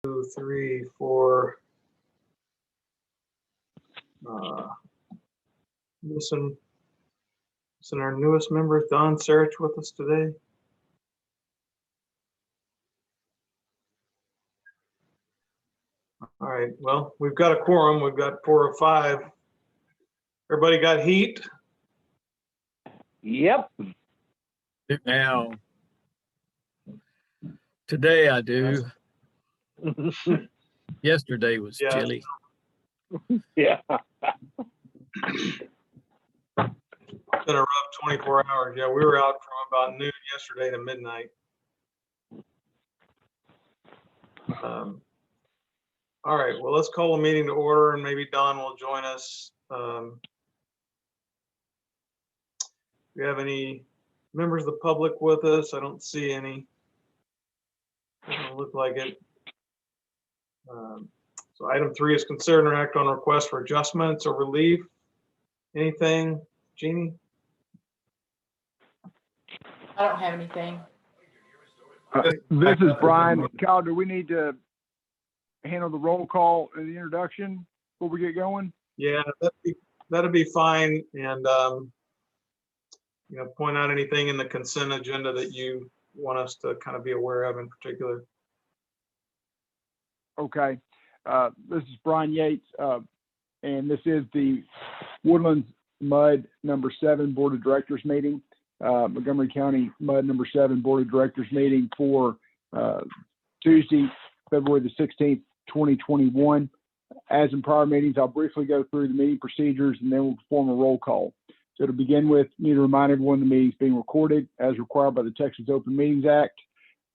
2, 3, 4. Missing our newest member, Don Sarich, with us today. All right, well, we've got a quorum. We've got 4 of 5. Everybody got heat? Yep. Now, today I do. Yesterday was chilly. Yeah. Been a rough 24 hours. Yeah, we were out from about noon yesterday to midnight. All right, well, let's call a meeting to order, and maybe Don will join us. Do we have any members of the public with us? I don't see any. Doesn't look like it. So item 3 is consider and act on request for adjustments or relief. Anything, Jeannie? I don't have anything. This is Brian. Kyle, do we need to handle the roll call and the introduction before we get going? Yeah, that'd be fine. And point out anything in the consent agenda that you want us to kind of be aware of in particular. Okay. This is Brian Yates, and this is the Woodlands MUD number 7 Board of Directors meeting. Montgomery County MUD number 7 Board of Directors meeting for Tuesday, February the 16th, 2021. As in prior meetings, I'll briefly go through the meeting procedures and then we'll perform a roll call. So to begin with, I need to remind everyone the meeting is being recorded as required by the Texas Open Meetings Act.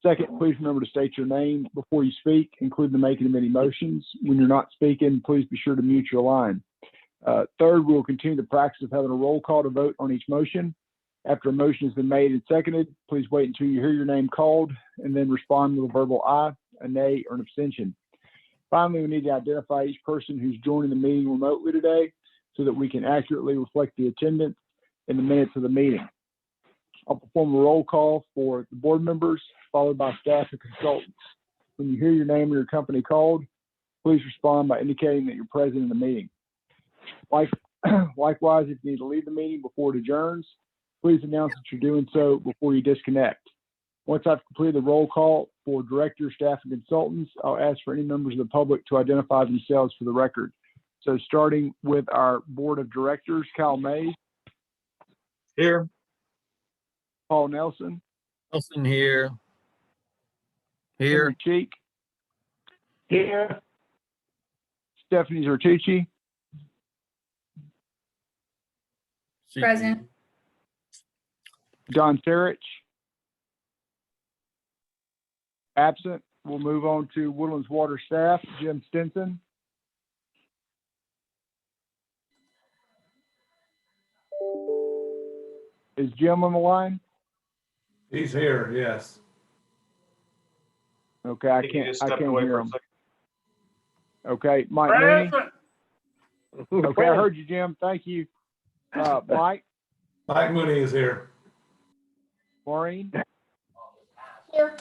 Second, please remember to state your name before you speak, including the making of any motions. When you're not speaking, please be sure to mute your line. Third, we will continue the practice of having a roll call to vote on each motion. After a motion has been made and seconded, please wait until you hear your name called and then respond with a verbal aye, a nay, or an abstention. Finally, we need to identify each person who's joining the meeting remotely today so that we can accurately reflect the attendance in the minutes of the meeting. I'll perform a roll call for the board members, followed by staff and consultants. When you hear your name or your company called, please respond by indicating that you're present in the meeting. Likewise, if you need to leave the meeting before it adjourns, please announce that you're doing so before you disconnect. Once I've completed the roll call for directors, staff, and consultants, I'll ask for any members of the public to identify themselves for the record. So starting with our board of directors, Kyle Mays. Here. Paul Nelson. Nelson here. Henry Cheek. Here. Stephanie Zertucci. Present. Don Sarich. Absent. We'll move on to Woodlands Water staff, Jim Stinson. Is Jim on the line? He's here, yes. Okay, I can't hear him. Okay, Mike Mooney. Okay, I heard you, Jim. Thank you. Mike. Mike Mooney is here. Maureen. Here.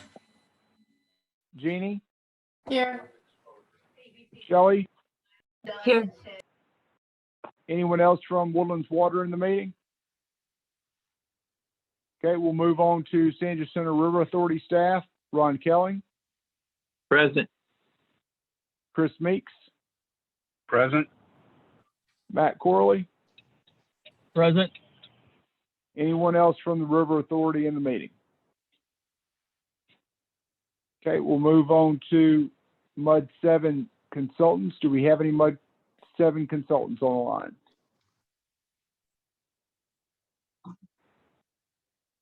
Jeannie. Here. Shelley. Here. Anyone else from Woodlands Water in the meeting? Okay, we'll move on to San Jacinto River Authority staff. Ron Kelly. Present. Chris Meeks. Present. Matt Corley. Present. Anyone else from the River Authority in the meeting? Okay, we'll move on to MUD 7 consultants. Do we have any MUD 7 consultants on the line?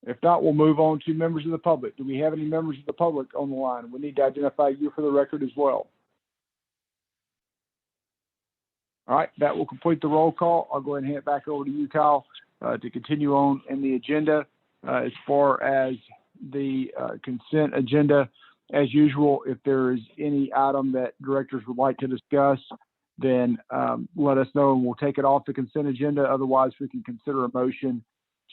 If not, we'll move on to members of the public. Do we have any members of the public on the line? We need to identify you for the record as well. All right, that will complete the roll call. I'll go ahead and hand it back over to you, Kyle, to continue on in the agenda. As far as the consent agenda, as usual, if there is any item that directors would like to discuss, then let us know and we'll take it off the consent agenda. Otherwise, we can consider a motion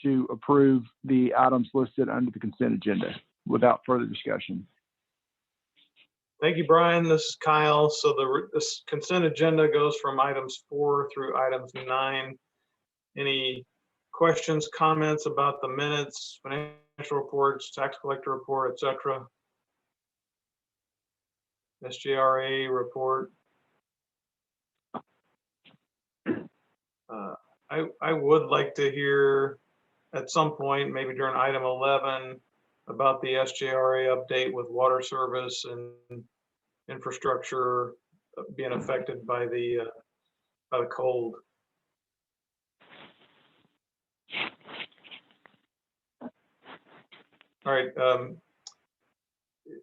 to approve the items listed under the consent agenda without further discussion. Thank you, Brian. This is Kyle. So this consent agenda goes from items 4 through items 9. Any questions, comments about the minutes, financial reports, tax collector report, etc.? SJRA report. I would like to hear at some point, maybe during item 11, about the SJRA update with water service and infrastructure being affected by the cold. All right.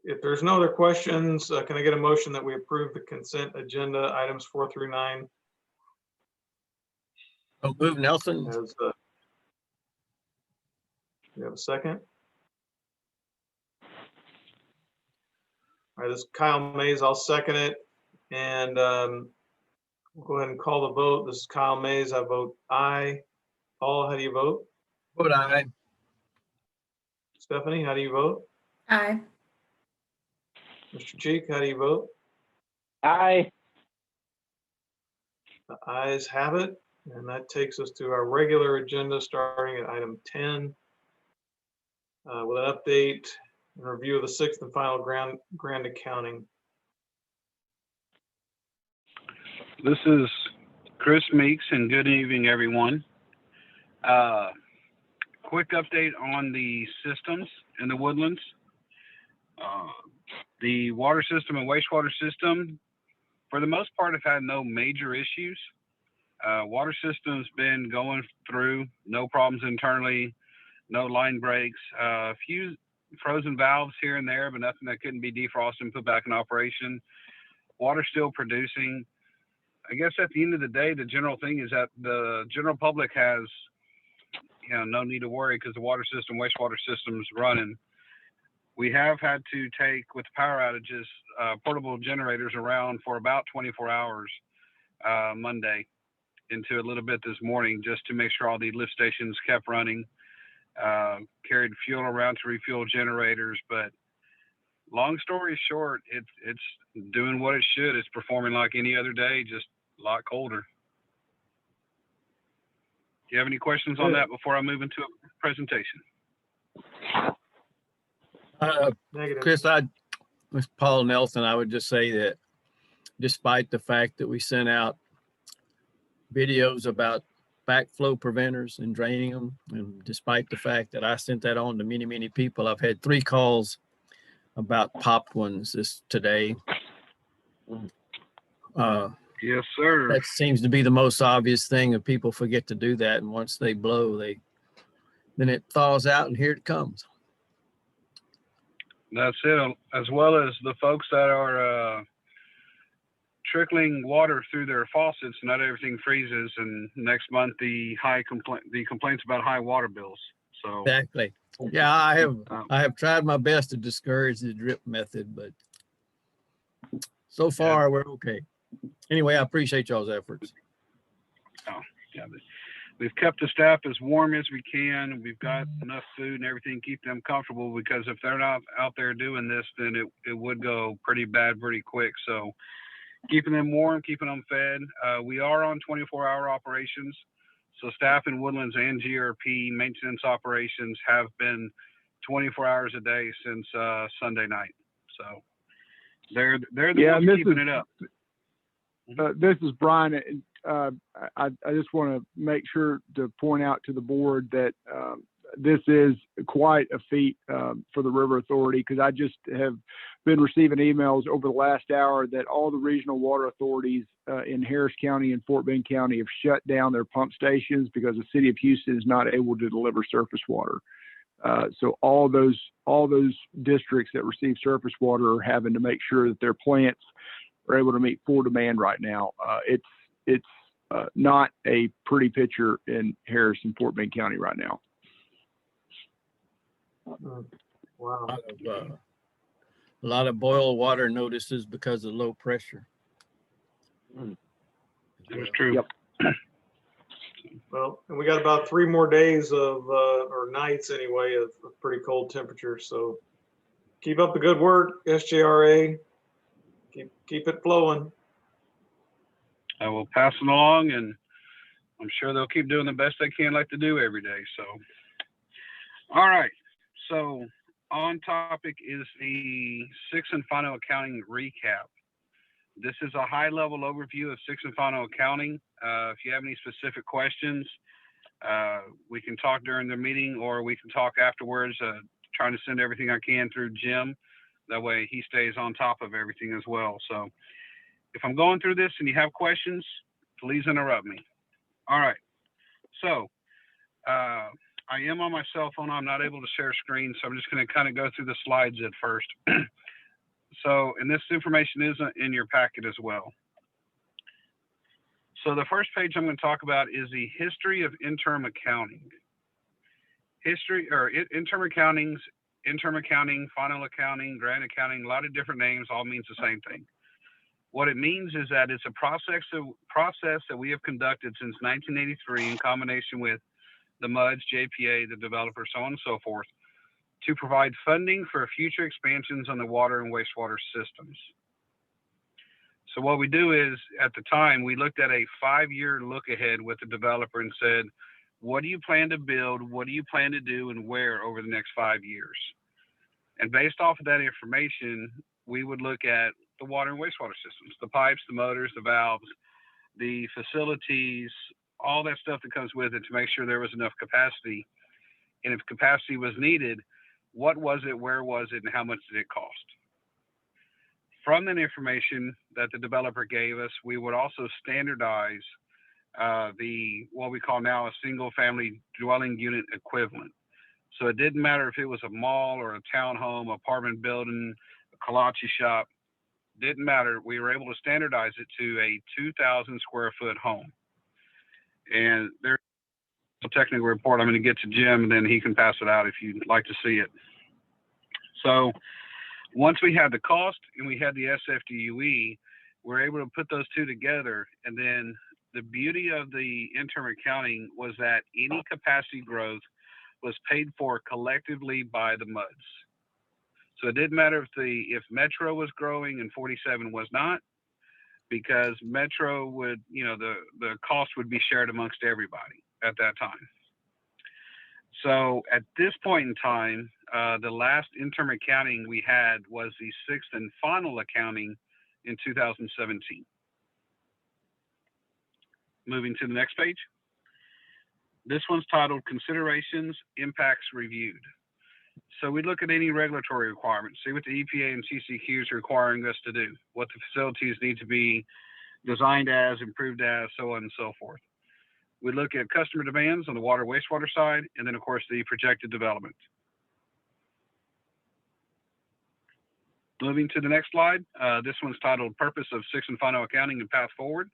If there's no other questions, can I get a motion that we approve the consent agenda items 4 through 9? Oh, move Nelson. As you have a second? All right, this is Kyle Mays. I'll second it. And we'll go ahead and call the vote. This is Kyle Mays. I vote aye. Paul, how do you vote? Vote aye. Stephanie, how do you vote? Aye. Mr. Cheek, how do you vote? Aye. The ayes have it. And that takes us to our regular agenda starting at item 10 with an update and review of the 6th and final grand accounting. This is Chris Meeks, and good evening, everyone. Quick update on the systems in the Woodlands. The water system and wastewater system, for the most part, have had no major issues. Water system's been going through, no problems internally, no line breaks, a few frozen valves here and there, but nothing that couldn't be defrosted and put back in operation. Water's still producing. I guess at the end of the day, the general thing is that the general public has, no need to worry because the water system, wastewater system's running. We have had to take, with power outages, portable generators around for about 24 hours Monday into a little bit this morning just to make sure all the lift stations kept running. Carried fuel around to refuel generators, but long story short, it's doing what it should. It's performing like any other day, just a lot colder. Do you have any questions on that before I move into a presentation? Negative. Chris, with Paul Nelson, I would just say that despite the fact that we sent out videos about backflow preventers and draining them, and despite the fact that I sent that on to many, many people, I've had 3 calls about popped ones today. Yes, sir. That seems to be the most obvious thing, that people forget to do that, and once they blow, then it thaws out and here it comes. That's it. As well as the folks that are trickling water through their faucets, not everything freezes, and next month the complaints about high water bills. So Exactly. Yeah, I have tried my best to discourage the drip method, but so far we're okay. Anyway, I appreciate y'all's efforts. yeah, we've kept the staff as warm as we can. We've got enough food and everything, keep them comfortable, because if they're not out there doing this, then it would go pretty bad pretty quick. So keeping them warm, keeping them fed. We are on 24-hour operations. So staff in Woodlands and GRP maintenance operations have been 24 hours a day since Sunday night. So they're the ones keeping it up. This is Brian. I just want to make sure to point out to the board that this is quite a feat for the River Authority, because I just have been receiving emails over the last hour that all the regional water authorities in Harris County and Fort Bend County have shut down their pump stations because the city of Houston is not able to deliver surface water. So all those districts that receive surface water are having to make sure that their plants are able to meet full demand right now. It's not a pretty picture in Harris and Fort Bend County right now. Wow. A lot of boil water notices because of low pressure. That's true. Yep. Well, and we got about 3 more days of, or nights anyway, of pretty cold temperatures. So keep up the good work, SJRA. Keep it flowing. I will pass it along, and I'm sure they'll keep doing the best they can like they do every day. So, all right. So on topic is the sixth and final accounting recap. This is a high-level overview of sixth and final accounting. If you have any specific questions, we can talk during the meeting, or we can talk afterwards, trying to send everything I can through Jim. That way he stays on top of everything as well. So if I'm going through this and you have questions, please interrupt me. All right. So I am on my cell phone. I'm not able to share screen, so I'm just going to kind of go through the slides at first. So, and this information is in your packet as well. So the first page I'm going to talk about is the history of interim accounting. History, or interim accounting, final accounting, grant accounting, a lot of different names, all means the same thing. What it means is that it's a process that we have conducted since 1983 in combination with the MUDs, JPA, the developer, so on and so forth, to provide funding for future expansions on the water and wastewater systems. So what we do is, at the time, we looked at a 5-year look ahead with the developer and said, what do you plan to build? What do you plan to do, and where over the next 5 years? And based off of that information, we would look at the water and wastewater systems, the pipes, the motors, the valves, the facilities, all that stuff that comes with it, to make sure there was enough capacity. And if capacity was needed, what was it, where was it, and how much did it cost? From that information that the developer gave us, we would also standardize what we call now a single family dwelling unit equivalent. So it didn't matter if it was a mall or a townhome, apartment building, a kolache shop, didn't matter. We were able to standardize it to a 2,000 square foot home. And there's a technical report I'm going to get to Jim, and then he can pass it out if you'd like to see it. So once we had the cost and we had the SFDUE, we're able to put those two together. And then the beauty of the interim accounting was that any capacity growth was paid for collectively by the MUDs. So it didn't matter if Metro was growing and 47 was not, because Metro would, the cost would be shared amongst everybody at that time. So at this point in time, the last interim accounting we had was the sixth and final accounting in 2017. Moving to the next page. This one's titled Considerations, Impacts Reviewed. So we look at any regulatory requirements, see what the EPA and CCQ is requiring us to do, what the facilities need to be designed as, improved as, so on and so forth. We look at customer demands on the water wastewater side, and then of course the projected development. Moving to the next slide, this one's titled Purpose of Sixth and Final Accounting and Path Forward.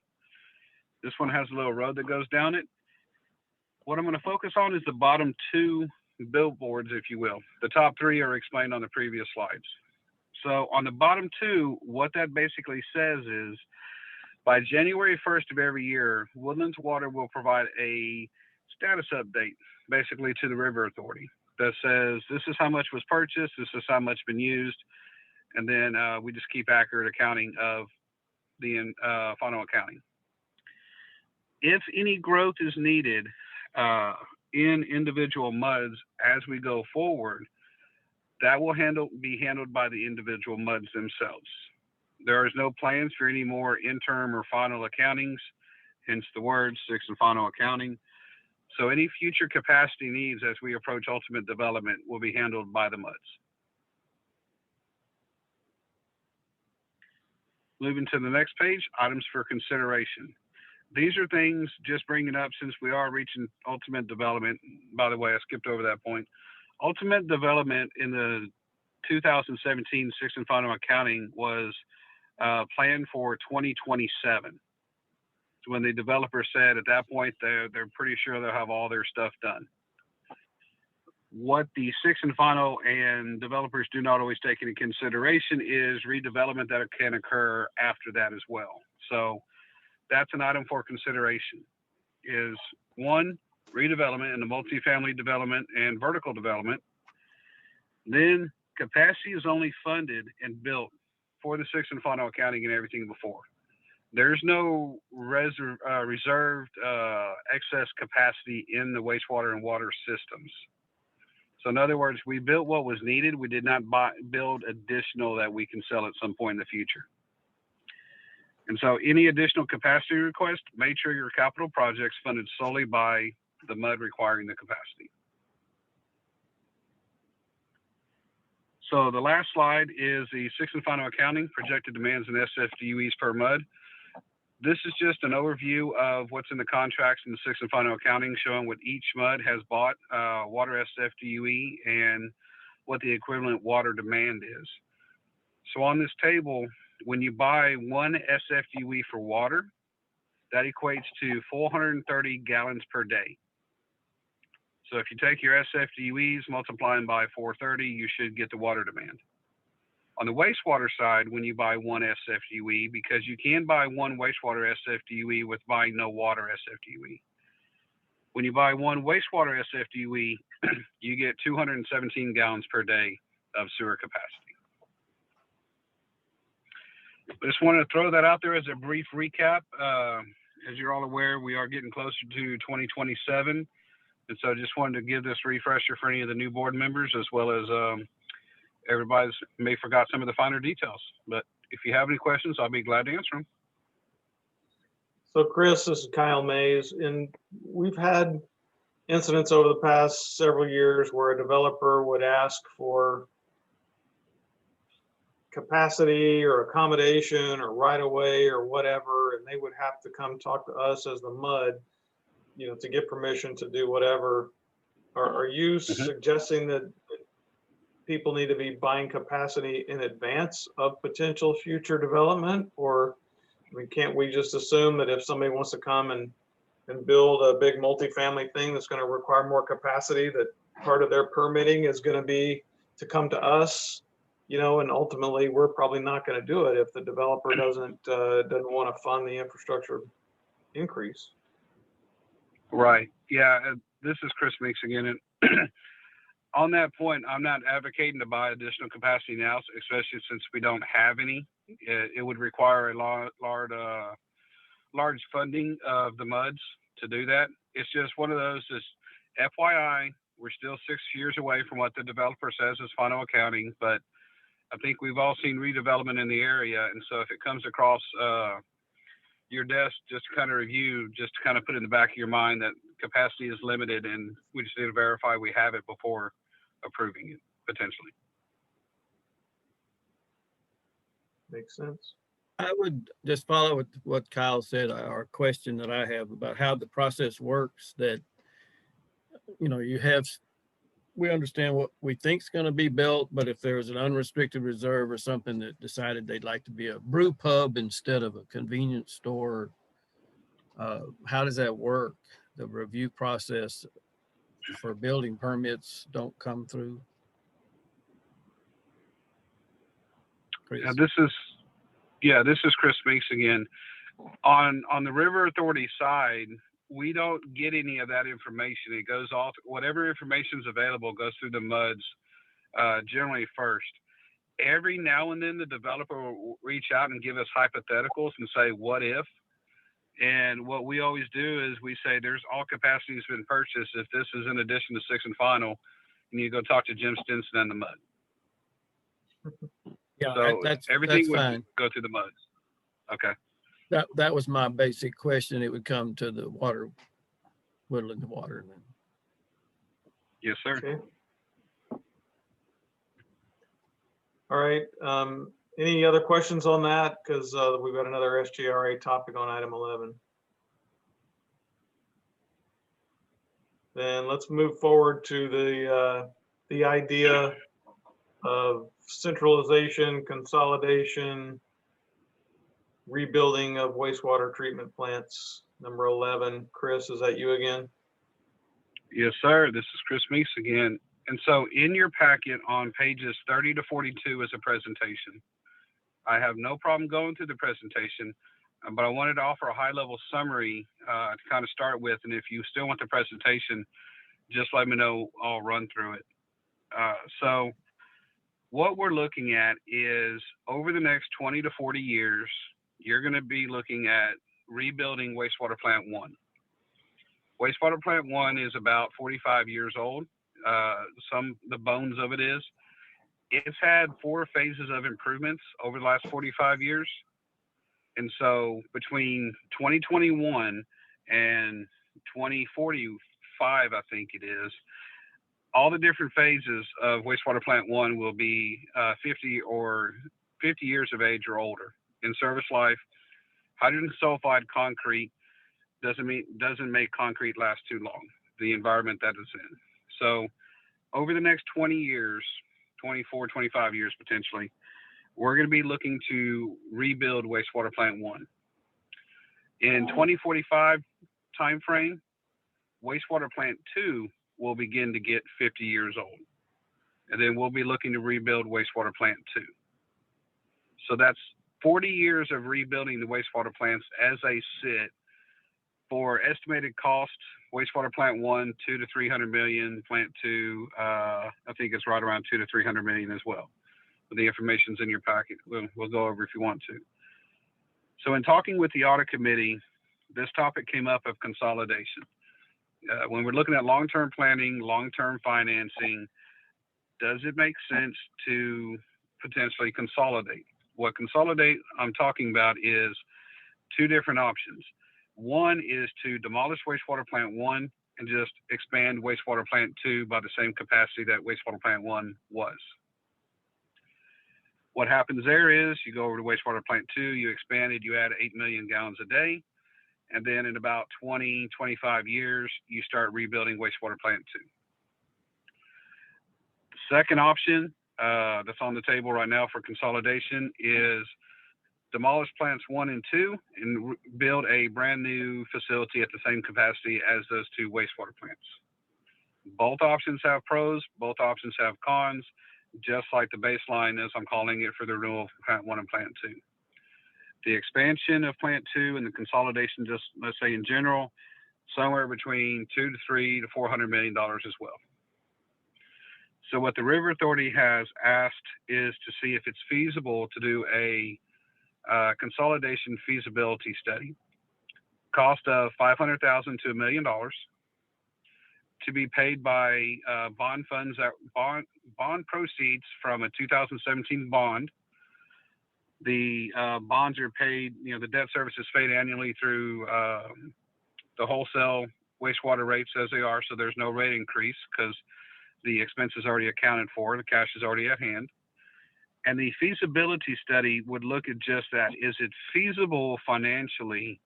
This one has a little road that goes down it. What I'm going to focus on is the bottom two billboards, if you will. The top three are explained on the previous slides. So on the bottom two, what that basically says is, by January 1st of every year, Woodlands Water will provide a status update, basically to the River Authority, that says this is how much was purchased, this is how much been used, and then we just keep accurate accounting of the final accounting. If any growth is needed in individual MUDs as we go forward, that will be handled by the individual MUDs themselves. There is no plans for any more interim or final accountings, hence the word sixth and final accounting. So any future capacity needs as we approach ultimate development will be handled by the MUDs. Moving to the next page, items for consideration. These are things, just bringing up since we are reaching ultimate development. By the way, I skipped over that point. Ultimate development in the 2017 sixth and final accounting was planned for 2027. So when the developer said at that point they're pretty sure they'll have all their stuff done. What the sixth and final and developers do not always take into consideration is redevelopment that can occur after that as well. So that's an item for consideration, is one, redevelopment in the multifamily development and vertical development. Then capacity is only funded and built for the sixth and final accounting and everything before. There's no reserved excess capacity in the wastewater and water systems. So in other words, we built what was needed. We did not build additional that we can sell at some point in the future. And so any additional capacity request, make sure your capital projects funded solely by the MUD requiring the capacity. So the last slide is the sixth and final accounting, projected demands and SFDUEs per MUD. This is just an overview of what's in the contracts in the sixth and final accounting, showing what each MUD has bought, water SFDUE, and what the equivalent water demand is. So on this table, when you buy one SFDUE for water, that equates to 430 gallons per day. So if you take your SFDUEs, multiply them by 430, you should get the water demand. On the wastewater side, when you buy one SFDUE, because you can buy one wastewater SFDUE with buying no water SFDUE. When you buy one wastewater SFDUE, you get 217 gallons per day of sewer capacity. I just wanted to throw that out there as a brief recap. As you're all aware, we are getting closer to 2027. And so I just wanted to give this refresher for any of the new board members, as well as everybody's may forgot some of the finer details. But if you have any questions, I'll be glad to answer them. So Chris, this is Kyle Mays, and we've had incidents over the past several years where a developer would ask for capacity or accommodation or right of way or whatever, and they would have to come talk to us as the MUD, you know, to get permission to do whatever. Are you suggesting that people need to be buying capacity in advance of potential future development? Or I mean, can't we just assume that if somebody wants to come and build a big multifamily thing that's going to require more capacity, that part of their permitting is going to be to come to us, you know, and ultimately we're probably not going to do it if the developer doesn't want to fund the infrastructure increase. Right. Yeah. This is Chris Meeks again. And on that point, I'm not advocating to buy additional capacity now, especially since we don't have any. It would require a large funding of the MUDs to do that. It's just one of those, just FYI, we're still 6 years away from what the developer says is final accounting, but I think we've all seen redevelopment in the area. And so if it comes across your desk, just to kind of review, just to kind of put in the back of your mind that capacity is limited and we just need to verify we have it before approving it, potentially. Makes sense. I would just follow with what Kyle said, or question that I have about how the process works, that, you know, we understand what we think is going to be built, but if there was an unrestricted reserve or something that decided they'd like to be a brew pub instead of a convenience store, how does that work? The review process for building permits don't come through? This is Chris Meeks again. On the River Authority side, we don't get any of that information. It goes off, whatever information is available goes through the MUDs generally first. Every now and then the developer will reach out and give us hypotheticals and say, what if? And what we always do is we say there's all capacity has been purchased. If this is in addition to sixth and final, you need to go talk to Jim Stinson and the MUD. Yeah, So everything would fine. go through the MUDs. Okay. That was my basic question. It would come to the water, Woodland Water. Then. Yes, sir. Okay. All right. Any other questions on that? Because we've got another SGRA topic on item 11. Then let's move forward to the idea of centralization, consolidation, rebuilding of wastewater treatment plants. Number 11. Chris, is that you again? Yes, sir. This is Chris Meeks again. And so in your packet on pages 30 to 42 is a presentation. I have no problem going through the presentation, but I wanted to offer a high-level summary to kind of start with. And if you still want the presentation, just let me know. I'll run through it. So what we're looking at is over the next 20 to 40 years, you're going to be looking at rebuilding wastewater plant 1. Wastewater plant 1 is about 45 years old. The bones of it is, it's had 4 phases of improvements over the last 45 years. And so between 2021 and 2045, I think it is, all the different phases of wastewater plant 1 will be 50 years of age or older in service life. Hydrogen sulfide concrete doesn't make concrete last too long, the environment that it's in. So over the next 20 years, 24, 25 years potentially, we're going to be looking to rebuild wastewater plant 1. In 2045 timeframe, wastewater plant 2 will begin to get 50 years old. And then we'll be looking to rebuild wastewater plant 2. So that's 40 years of rebuilding the wastewater plants as they sit. For estimated cost, wastewater plant 1, 200 to 300 million. Plant 2, I think it's right around 200 to 300 million as well. But the information's in your packet. We'll go over if you want to. So in talking with the audit committee, this topic came up of consolidation. When we're looking at long-term planning, long-term financing, does it make sense to potentially consolidate? What consolidate I'm talking about is 2 different options. One is to demolish wastewater plant 1 and just expand wastewater plant 2 by the same capacity that wastewater plant 1 was. What happens there is you go over to wastewater plant 2, you expand it, you add 8 million gallons a day, and then in about 20, 25 years, you start rebuilding wastewater plant 2. The second option that's on the table right now for consolidation is demolish plants 1 and 2 and build a brand new facility at the same capacity as those 2 wastewater plants. Both options have pros, both options have cons, just like the baseline, as I'm calling it, for the renewal of plant 1 and plant 2. The expansion of plant 2 and the consolidation, just let's say in general, somewhere between $200 to $300 to $400 million as well. So what the River Authority has asked is to see if it's feasible to do a consolidation feasibility study, cost of $500,000 to $1 million, to be paid by bond funds, bond proceeds from a 2017 bond. The bonds are paid, the debt service is paid annually through the wholesale wastewater rates as they are, so there's no rate increase because the expense is already accounted for, the cash is already at hand. And the feasibility study would look at just that. Is it feasible financially,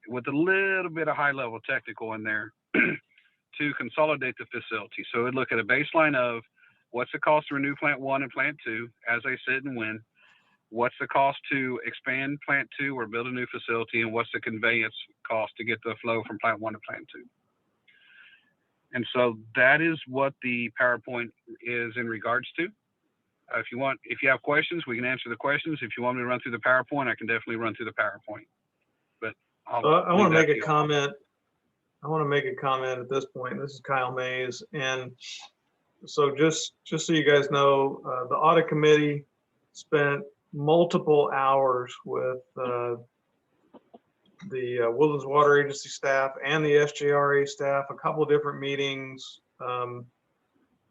with a little bit of high-level technical in there, to consolidate the facility? So we'd look at a baseline of what's the cost to renew plant 1 and plant 2 as they sit and when, what's the cost to expand plant 2 or build a new facility, and what's the conveyance cost to get the flow from plant 1 to plant 2. And so that is what the PowerPoint is in regards to. If you have questions, we can answer the questions. If you want me to run through the PowerPoint, I can definitely run through the PowerPoint. But I want to make a comment. I want to make a comment at this point. This is Kyle Mays. And so just so you guys know, the audit committee spent multiple hours with the Woodlands Water Agency staff and the SJRA staff, a couple of different meetings.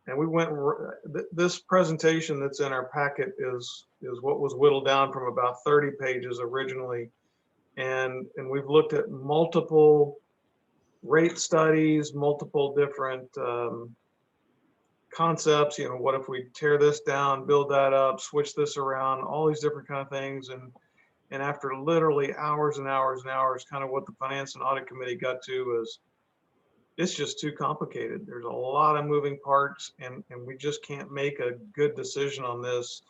And we went, this presentation that's in our packet is what was whittled down from about 30 pages originally. And we've looked at multiple rate studies, multiple different concepts. What if we tear this down, build that up, switch this around, all these different kind of things. And after literally hours and hours and hours, kind of what the Finance and Audit Committee got to is, it's just too complicated. There's a lot of moving parts, and we just can't make a good decision on this.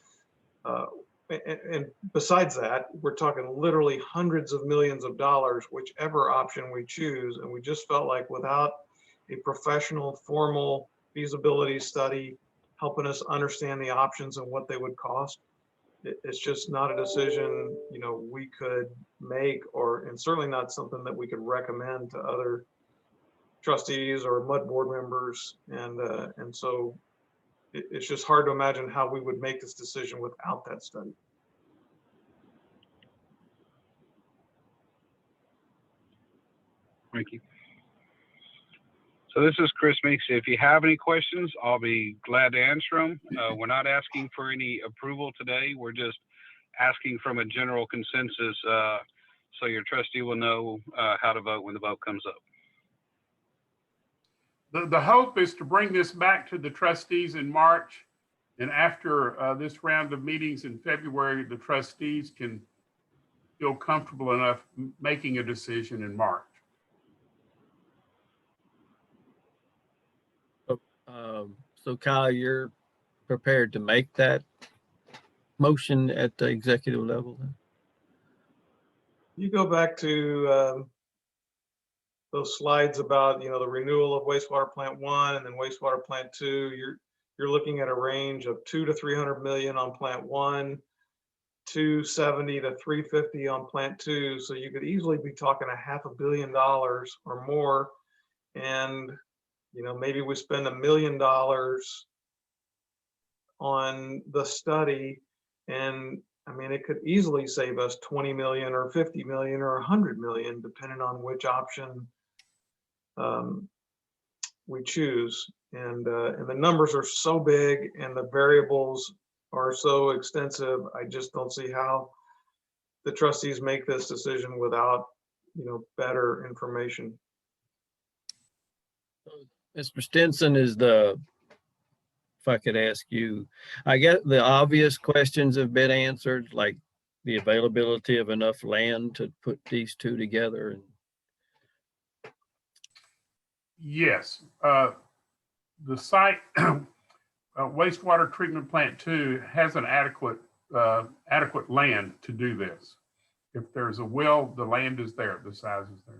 And besides that, we're talking literally hundreds of millions of dollars, whichever option we choose. And we just felt like without a professional, formal feasibility study helping us understand the options and what they would cost, it's just not a decision we could make, and certainly not something that we could recommend to other trustees or MUD board members. And so it's just hard to imagine how we would make this decision without that study. Thank you. So this is Chris Meeks. If you have any questions, I'll be glad to answer them. We're not asking for any approval today. We're just asking from a general consensus so your trustee will know how to vote when the vote comes up. The hope is to bring this back to the trustees in March. And after this round of meetings in February, the trustees can feel comfortable enough making a decision in March. So Kyle, you're prepared to make that motion at the executive level? You go back to those slides about, the renewal of wastewater plant 1 and then wastewater plant 2. You're looking at a range of 200 to 300 million on plant 1, 270 to 350 on plant 2. So you could easily be talking $500 million or more. And maybe we spend $1 million on the study, and I mean, it could easily save us 20 million or 50 million or 100 million, depending on which option we choose. And the numbers are so big and the variables are so extensive. I just don't see how the trustees make this decision without, better information. Mr. Stinson, if I could ask you, I get the obvious questions have been answered, like the availability of enough land to put these two together. And Yes, the site, wastewater treatment plant 2 has an adequate land to do this. If there's a will, the land is there, the size is there.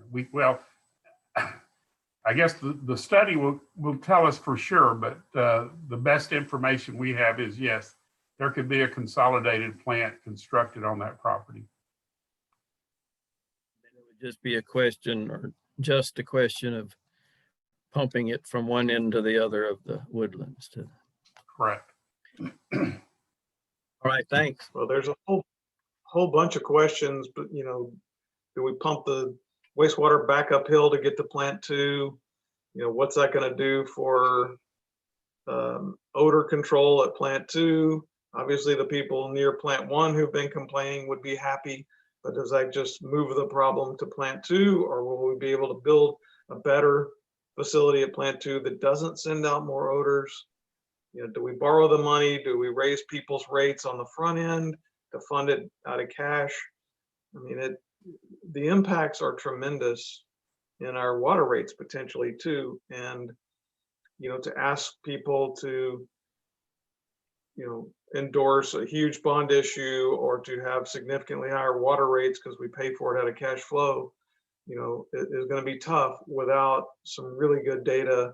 I guess the study will tell us for sure, but the best information we have is, yes, there could be a consolidated plant constructed on that property. it would just be a question, or just a question of pumping it from one end to the other of the woodlands. Correct. All right, thanks. Well, there's a whole bunch of questions, but do we pump the wastewater back uphill to get to plant 2? What's that going to do for odor control at plant 2? Obviously, the people near plant 1 who've been complaining would be happy, but does that just move the problem to plant 2, or will we be able to build a better facility at plant 2 that doesn't send out more odors? Do we borrow the money? Do we raise people's rates on the front end to fund it out of cash? I mean, the impacts are tremendous in our water rates potentially too. And, to ask people to, endorse a huge bond issue or to have significantly higher water rates because we pay for it out of cash flow, it is going to be tough without some really good data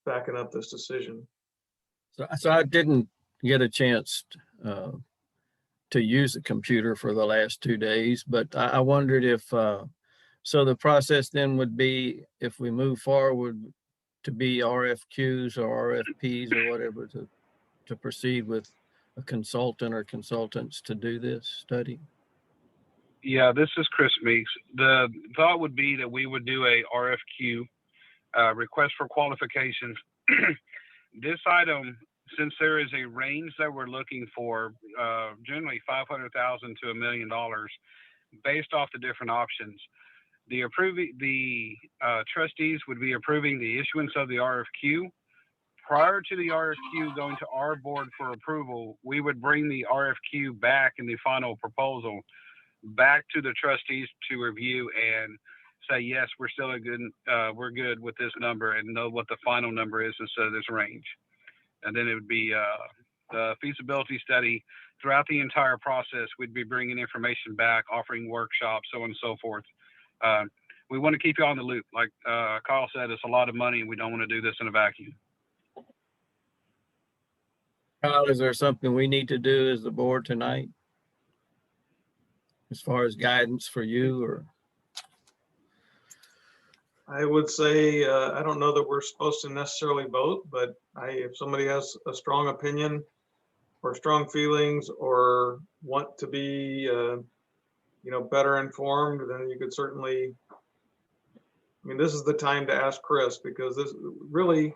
backing up this decision. So I didn't get a chance to use the computer for the last 2 days, but I wondered if, so the process then would be, if we move forward, to be RFQs or RFPs or whatever to proceed with a consultant or consultants to do this study? Yeah, this is Chris Meeks. The thought would be that we would do a RFQ, request for qualifications. This item, since there is a range that we're looking for, generally $500,000 to $1 million, based off the different options, the trustees would be approving the issuance of the RFQ. Prior to the RFQ going to our board for approval, we would bring the RFQ back in the final proposal back to the trustees to review and say, yes, we're still we're good with this number, and know what the final number is instead of this range. And then it would be the feasibility study. Throughout the entire process, we'd be bringing information back, offering workshops, so on and so forth. We want to keep you on the loop. Like Kyle said, it's a lot of money, and we don't want to do this in a vacuum. Kyle, is there something we need to do as the board tonight, as far as guidance for you? Or I would say, I don't know that we're supposed to necessarily vote, but if somebody has a strong opinion or strong feelings or want to be, better informed, then you could certainly, I mean, this is the time to ask Chris, because this really,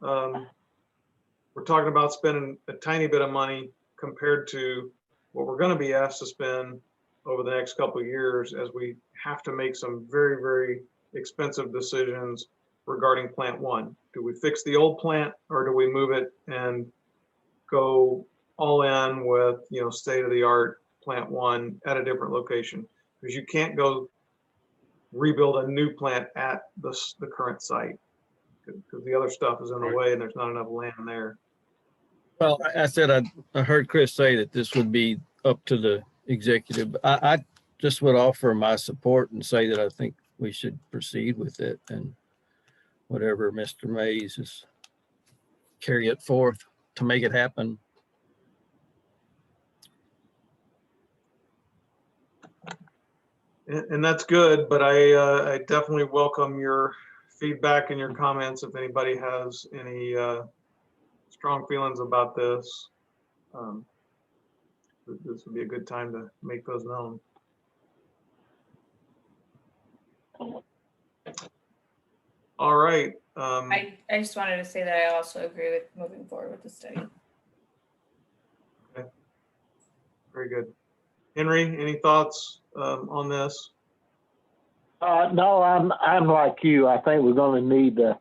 we're talking about spending a tiny bit of money compared to what we're going to be asked to spend over the next couple of years, as we have to make some very, very expensive decisions regarding plant one. Do we fix the old plant, or do we move it and go all in with, state of the art plant one at a different location? Because you can't go rebuild a new plant at the current site, because the other stuff is in the way and there's not enough land there. Well, I said, I heard Chris say that this would be up to the executive. I just would offer my support and say that I think we should proceed with it, and whatever Mr. Mays is, carry it forth to make it happen. And that's good, but I definitely welcome your feedback and your comments. If anybody has any strong feelings about this, this would be a good time to make those known. All right. I just wanted to say that I also agree with moving forward with the study. Very good. Henry, any thoughts on this? No, I'm like you. I think we're going to need to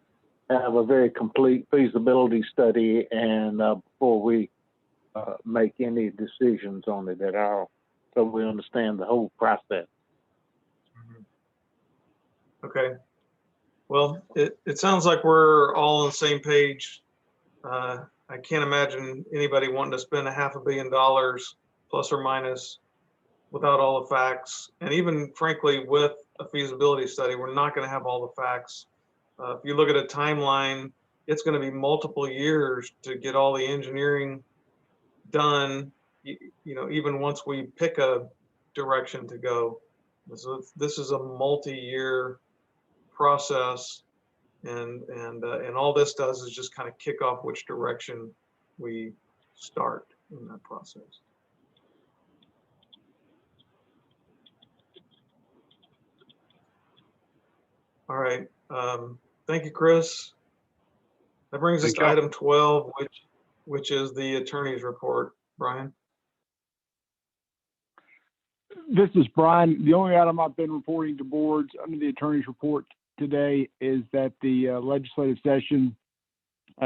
have a very complete feasibility study, and before we make any decisions on it at all, so we understand the whole process. Okay. Well, it sounds like we're all on the same page. I can't imagine anybody wanting to spend $500 million plus or minus without all the facts. And even frankly, with a feasibility study, we're not going to have all the facts. If you look at a timeline, it's going to be multiple years to get all the engineering done, even once we pick a direction to go. So this is a multi-year process, and all this does is just kind of kick off which direction we start in that process. All right. Thank you, Chris. That brings us to item 12, which is the attorney's report. Brian? This is Brian. The only item I've been reporting to boards under the attorney's report today is that the legislative session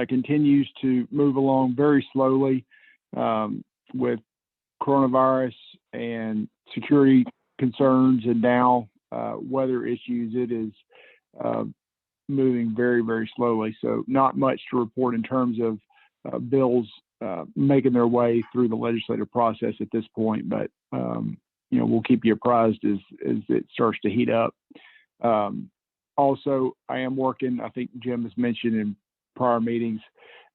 continues to move along very slowly with coronavirus and security concerns, and now weather issues. It is moving very, very slowly. So not much to report in terms of bills making their way through the legislative process at this point, but we'll keep you apprised as it starts to heat up. Also, I am working, I think Jim has mentioned in prior meetings,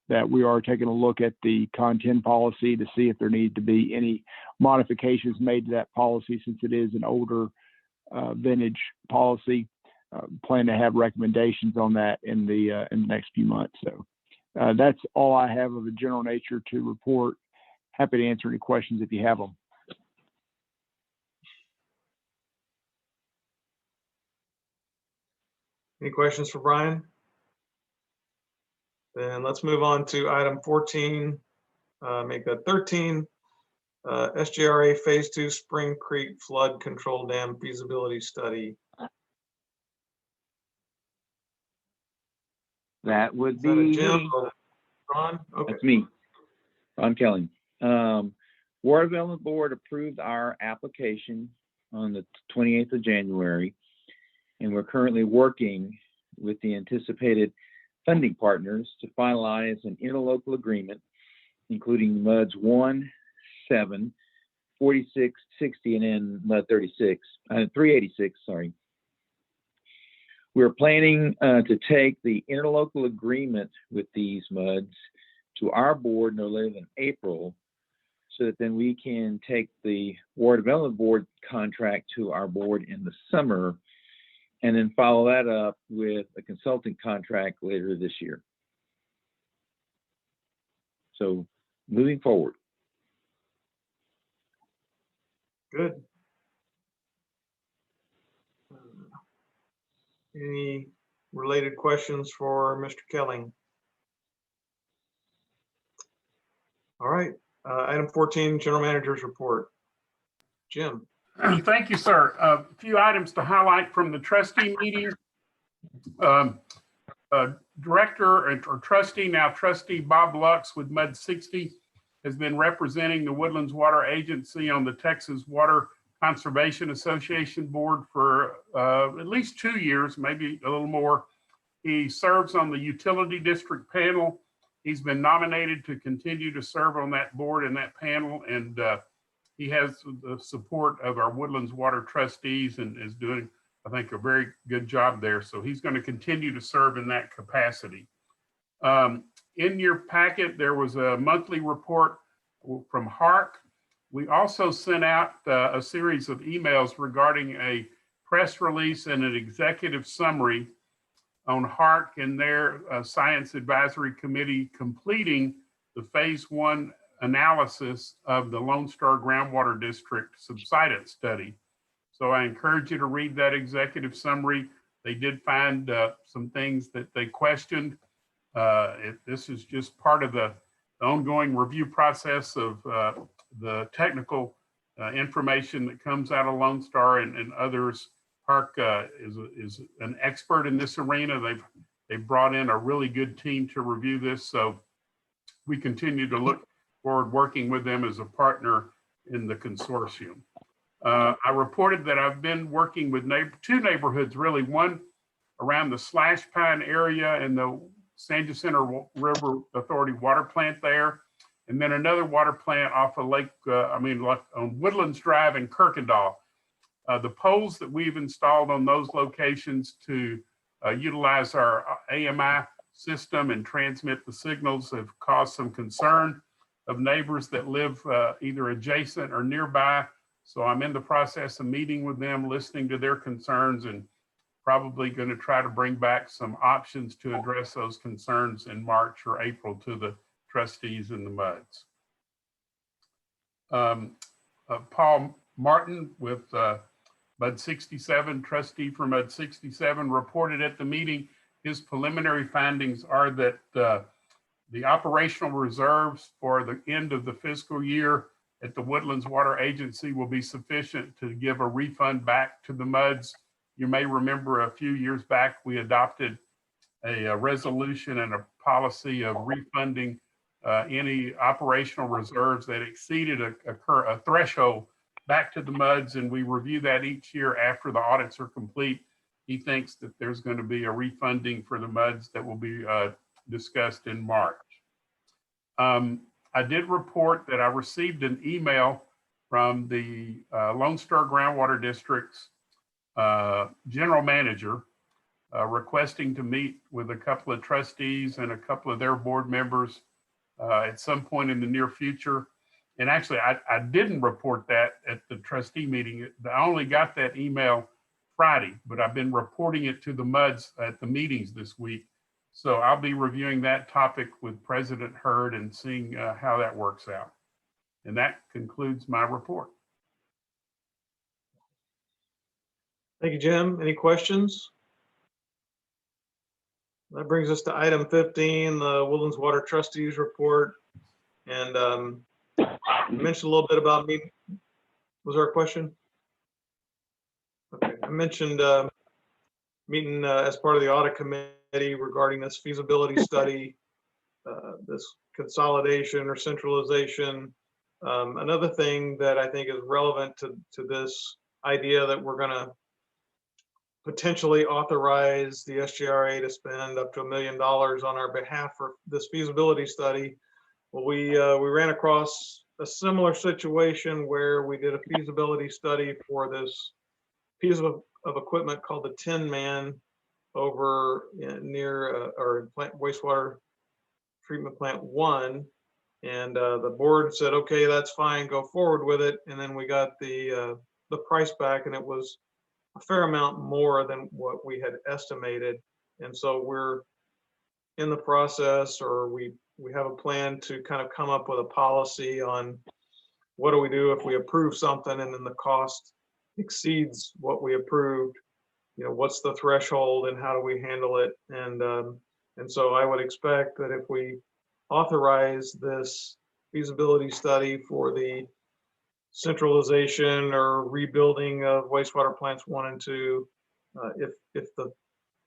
that we are taking a look at the content policy to see if there need to be any modifications made to that policy, since it is an older vintage policy. Plan to have recommendations on that in the next few months. So that's all I have of a general nature to report. Happy to answer any questions if you have them. Any questions for Brian? Then let's move on to item 14, make that 13. SJRA Phase 2 Spring Creek Flood Control Dam Feasibility Study. That would Is that a be Jim me. or Ron? Okay. That's me. Ron Kelly. Water Development Board approved our application on the 28th of January, and we're currently working with the anticipated funding partners to finalize an interlocal agreement, including MUDs 1, 7, 46, 60, and then MUD 386, sorry. We're planning to take the interlocal agreement with these MUDs to our board no later than April, so that then we can take the Water Development Board contract to our board in the summer and then follow that up with a consulting contract later this year. So moving forward. Good. Any related questions for Mr. Kelling? All right, item 14, General Manager's Report. Jim. Thank you, sir. A few items to highlight from the trustee meeting. Director or trustee, now trustee Bob Lux with MUD 60 has been representing the Woodlands Water Agency on the Texas Water Conservation Association Board for at least 2 years, maybe a little more. He serves on the Utility District panel. He's been nominated to continue to serve on that board and that panel, and he has the support of our Woodlands Water trustees and is doing, I think, a very good job there. So he's going to continue to serve in that capacity. In your packet, there was a monthly report from HARC. We also sent out a series of emails regarding a press release and an executive summary on HARC and their Science Advisory Committee completing the phase 1 analysis of the Lone Star Groundwater District subsidence study. So I encourage you to read that executive summary. They did find some things that they questioned. This is just part of the ongoing review process of the technical information that comes out of Lone Star and others. HARC is an expert in this arena. They've brought in a really good team to review this. So we continue to look forward working with them as a partner in the consortium. I reported that I've been working with two neighborhoods, really, one around the Slash Pine area and the San Jacinto River Authority water plant there, and then another water plant off of on Woodlands Drive in Kirkendall. The poles that we've installed on those locations to utilize our AMI system and transmit the signals have caused some concern of neighbors that live either adjacent or nearby. So I'm in the process of meeting with them, listening to their concerns, and probably going to try to bring back some options to address those concerns in March or April to the trustees in the MUDs. Paul Martin with MUD 67, trustee for MUD 67, reported at the meeting his preliminary findings are that the operational reserves for the end of the fiscal year at the Woodlands Water Agency will be sufficient to give a refund back to the MUDs. You may remember a few years back, we adopted a resolution and a policy of refunding any operational reserves that exceeded a threshold back to the MUDs, and we review that each year after the audits are complete. He thinks that there's going to be a refunding for the MUDs that will be discussed in March. I did report that I received an email from the Lone Star Groundwater District's general manager requesting to meet with a couple of trustees and a couple of their board members at some point in the near future. And actually, I didn't report that at the trustee meeting. I only got that email Friday, but I've been reporting it to the MUDs at the meetings this week. So I'll be reviewing that topic with President Hurd and seeing how that works out. And that concludes my report. Thank you, Jim. Any questions? That brings us to item 15, the Woodlands Water Trustees Report. And you mentioned a little bit about me. Was there a question? Okay, I mentioned meeting as part of the audit committee regarding this feasibility study, this consolidation or centralization. Another thing that I think is relevant to this idea that we're going to potentially authorize the SGRA to spend up to $1 million on our behalf for this feasibility study. Well, we ran across a similar situation where we did a feasibility study for this piece of equipment called the Tin Man over near wastewater treatment plant 1. And the board said, okay, that's fine, go forward with it. And then we got the price back, and it was a fair amount more than what we had estimated. And so we're in the process, or we have a plan to kind of come up with a policy on what do we do if we approve something and then the cost exceeds what we approved. You know, what's the threshold and how do we handle it? And so I would expect that if we authorize this feasibility study for the centralization or rebuilding of wastewater plants 1 and 2, if the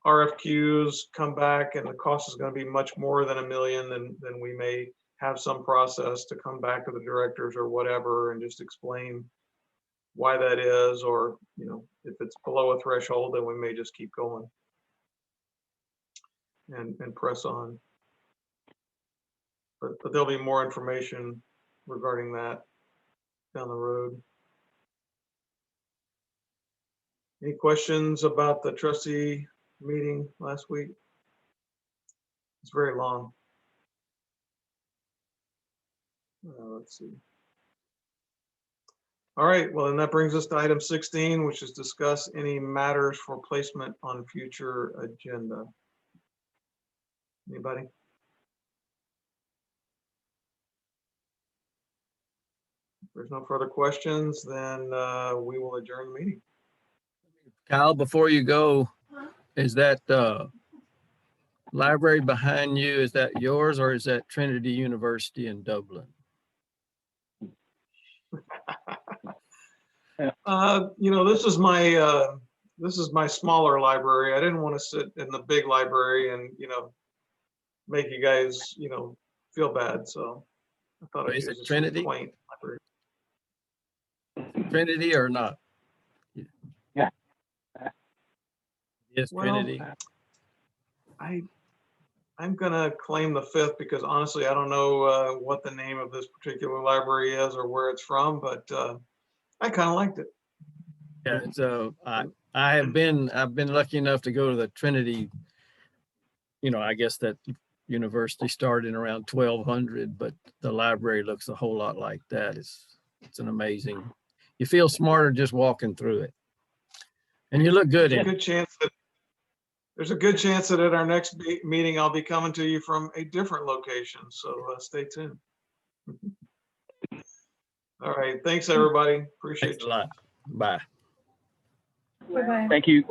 RFQs come back and the cost is going to be much more than $1 million, then we may have some process to come back to the directors or whatever and just explain why that is, or, you know, if it's below a threshold, then we may just keep going and press on. But there'll be more information regarding that down the road. Any questions about the trustee meeting last week? It's very long. Let's see. All right, well, then that brings us to item 16, which is discuss any matters for placement on future agenda. Anybody? If there's no further questions, then we will adjourn the meeting. Kyle, before you go, is that library behind you, is that yours or is that Trinity University in Dublin? You know, this is my smaller library. I didn't want to sit in the big library and, you know, make you guys, you know, feel bad. So I thought I'd Is use it this Trinity? quaint library. Trinity or not? Yeah. Yes, Well, Trinity. I'm gonna claim the 5th because honestly, I don't know what the name of this particular library is or where it's from, but I kind of liked it. Yeah, so I've been lucky enough to go to the Trinity. You know, I guess that university started in around 1200, but the library looks a whole lot like that. It's an amazing. You feel smarter just walking through it, and you look good in it. There's a good chance that at our next meeting, I'll be coming to you from a different location. So stay tuned. All right. Thanks, everybody. Appreciate Thanks a you. lot. Bye. Bye-bye. Thank you.